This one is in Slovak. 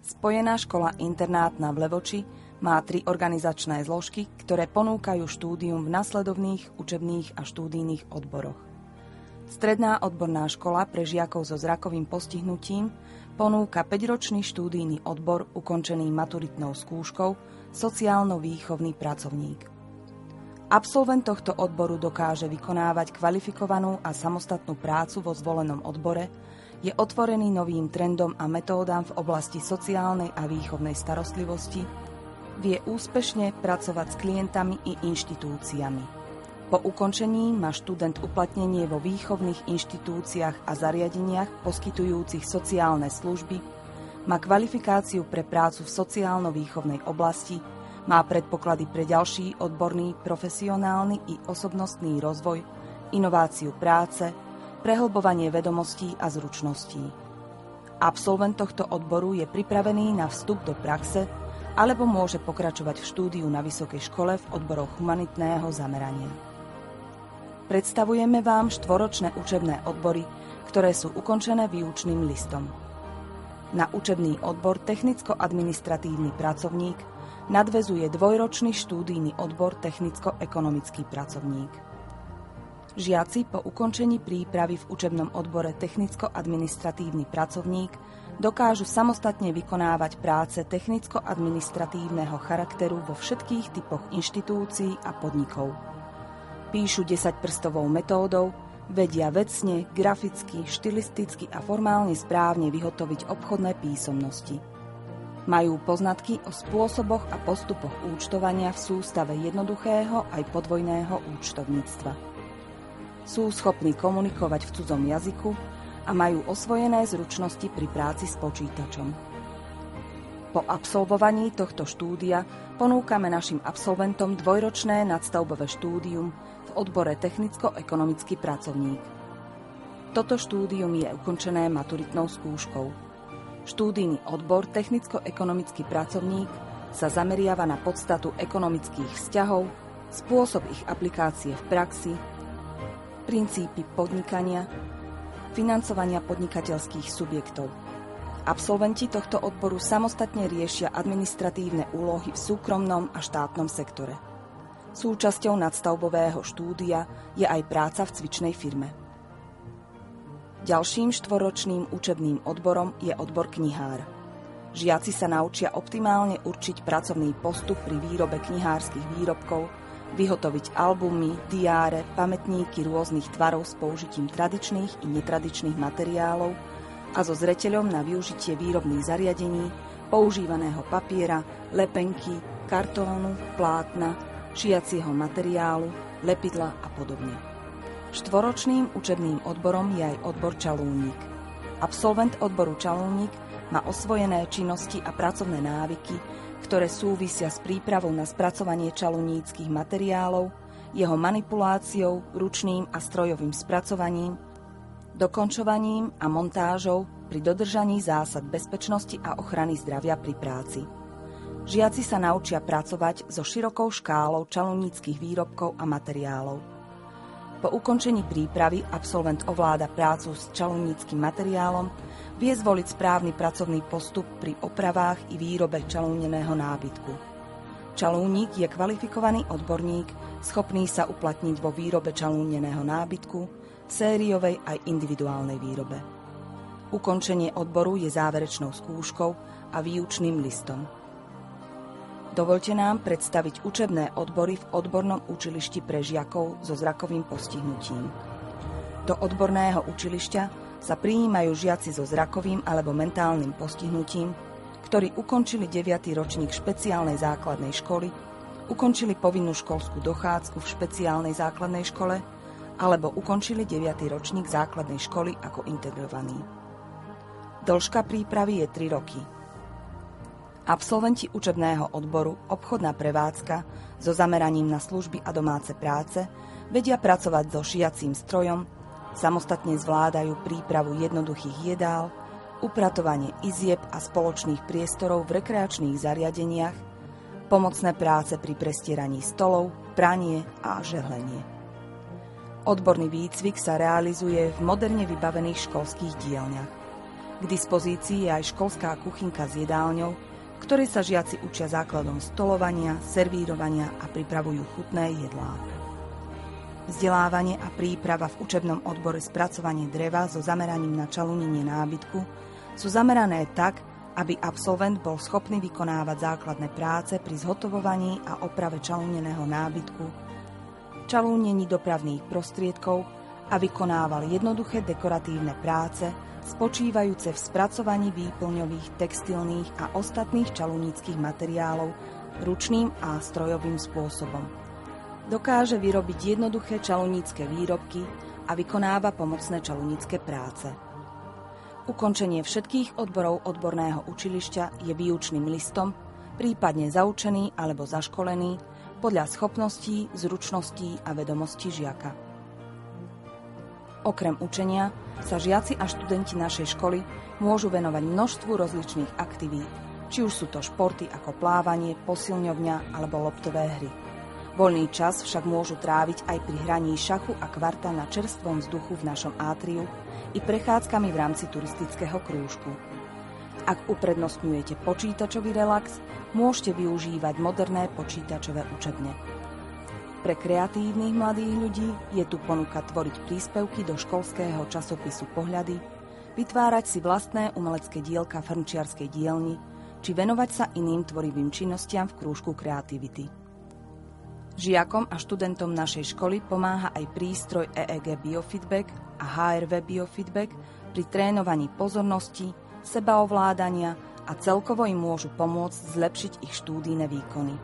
Spojená škola internátna v Levoči má 3 organizačné zložky, ktoré ponúkajú štúdium v nasledovných učebných a štúdijných odboroch. Stredná odborná škola pre žiakov so zrakovým postihnutím ponúka 5-ročný štúdijný odbor ukončený maturitnou skúškou sociálno-výchovný pracovník. Absolvent tohto odboru dokáže vykonávať kvalifikovanú a samostatnú prácu vo zvolenom odbore, je otvorený novým trendom a metódam v oblasti sociálnej a výchovnej starostlivosti, vie úspešne pracovať s klientami i inštitúciami. Po ukončení má študent uplatnenie vo výchovných inštitúciách a zariadeniach poskytujúcich sociálne služby, má kvalifikáciu pre prácu v sociálno-výchovnej oblasti, má predpoklady pre ďalší odborný, profesionálny i osobnostný rozvoj, inováciu práce, prehlbovanie vedomostí a zručností. Absolvent tohto odboru je pripravený na vstup do praxe alebo môže pokračovať v štúdiu na vysokej škole v odboroch humanitného zamerania. Predstavujeme vám 4-ročné učebné odbory, ktoré sú ukončené výučným listom. Na učebný odbor technicko-administratívny pracovník nadväzuje 2-ročný štúdijný odbor technicko-ekonomický pracovník. Žiaci po ukončení prípravy v učebnom odbore technicko-administratívny pracovník dokážu samostatne vykonávať práce technicko-administratívneho charakteru vo všetkých typoch inštitúcií a podnikov. Píšu 10-prstovou metódou, vedia vecne, graficky, štilisticky a formálne správne vyhotoviť obchodné písomnosti. Majú poznatky o spôsoboch a postupoch účtovania v sústave jednoduchého aj podvojného účtovníctva. Sú schopní komunikovať v cudzom jazyku a majú osvojené zručnosti pri práci s počítačom. Po absolvovaní tohto štúdia ponúkame našim absolventom 2-ročné nadstavbové štúdium v odbore technicko-ekonomický pracovník. Toto štúdium je ukončené maturitnou skúškou. Štúdijný odbor technicko-ekonomický pracovník sa zameriava na podstatu ekonomických vzťahov, spôsob ich aplikácie v praxi, princípy podnikania, financovania podnikateľských subjektov. Absolventi tohto odboru samostatne riešia administratívne úlohy v súkromnom a štátnom sektore. Súčasťou nadstavbového štúdia je aj práca v cvičnej firme. Ďalším 4-ročným učebným odborom je odbor knihár. Žiaci sa naučia optimálne určiť pracovný postup pri výrobe knihárskych výrobkov, vyhotoviť albumy, diáre, pamätníky rôznych tvarov s použitím tradičných i netradičných materiálov a so zreteľom na využitie výrobných zariadení, používaného papiera, lepenky, kartónu, plátna, šijacieho materiálu, lepidla a podobne. 4-ročným učebným odborom je aj odbor čalúnik. Absolvent odboru čalúnik má osvojené činnosti a pracovné návyky, ktoré súvisia s prípravou na spracovanie čalúníckych materiálov, jeho manipuláciou, ručným a strojovým spracovaním, dokončovaním a montážou pri dodržaní zásad bezpečnosti a ochrany zdravia pri práci. Žiaci sa naučia pracovať so širokou škálou čalúníckych výrobkov a materiálov. Po ukončení prípravy absolvent ovláda prácu s čalúníckym materiálom, vie zvoliť správny pracovný postup pri opravách i výrobe čalúneného nábytku. Čalúnik je kvalifikovaný odborník, schopný sa uplatniť vo výrobe čalúneného nábytku, sériovej aj individuálnej výrobe. Ukončenie odboru je záverečnou skúškou a výučným listom. Dovoľte nám predstaviť učebné odbory v odbornom učilišti pre žiakov so zrakovým postihnutím. Do odborného učilišťa sa prijímajú žiaci so zrakovým alebo mentálnym postihnutím, ktorí ukončili 9. ročník špeciálnej základnej školy, ukončili povinnú školskú dochádzku v špeciálnej základnej škole alebo ukončili 9. ročník základnej školy ako integrovaný. Dĺžka prípravy je 3 roky. Absolventi učebného odboru obchodná prevádzka so zameraním na služby a domáce práce vedia pracovať so šijacím strojom, samostatne zvládajú prípravu jednoduchých jedál, upratovanie izieb a spoločných priestorov v rekreačných zariadeniach, pomocné práce pri prestieraní stolov, pranie a žehlenie. Odborný výcvik sa realizuje v moderne vybavených školských dielňach. K dispozícii je aj školská kuchynka s jedálňou, v ktorej sa žiaci učia základom stolovania, servírovania a pripravujú chutné jedlá. Vzdelávanie a príprava v učebnom odbore spracovanie dreva so zameraním na čalúnenie nábytku sú zamerané tak, aby absolvent bol schopný vykonávať základné práce pri zhotovovaní a oprave čalúneného nábytku, čalúnení dopravných prostriedkov a vykonával jednoduché dekoratívne práce spočívajúce v spracovaní výplňových, textilných a ostatných čalúnických materiálov ručným a strojovým spôsobom. Dokáže vyrobiť jednoduché čalúnické výrobky a vykonáva pomocné čalúnické práce. Ukončenie všetkých odborov odborného učilišťa je výučným listom, prípadne zaučený alebo zaškolený podľa schopností, zručností a vedomostí žiaka. Okrem učenia sa žiaci a študenti našej školy môžu venovať množstvu rozličných aktivít, či už sú to športy ako plávanie, posilňovňa alebo loptové hry. Voľný čas však môžu tráviť aj pri hraní šachu a kvarta na čerstvom vzduchu v našom átriu i prechádzkami v rámci turistického krúžku. Ak uprednostňujete počítačový relax, môžete využívať moderné počítačové učebne. Pre kreatívnych mladých ľudí je tu ponuka tvoriť príspevky do školského časopisu Pohľady, vytvárať si vlastné umelecké dielka v hrnčiarskej dielni, či venovať sa iným tvorivým činnostiam v krúžku kreativity. Žiakom a študentom našej školy pomáha aj prístroj EEG Biofeedback a HRV Biofeedback pri trénovaní pozornosti, sebaovládania a celkovo im môžu pomôcť zlepšiť ich štúdijné výkony.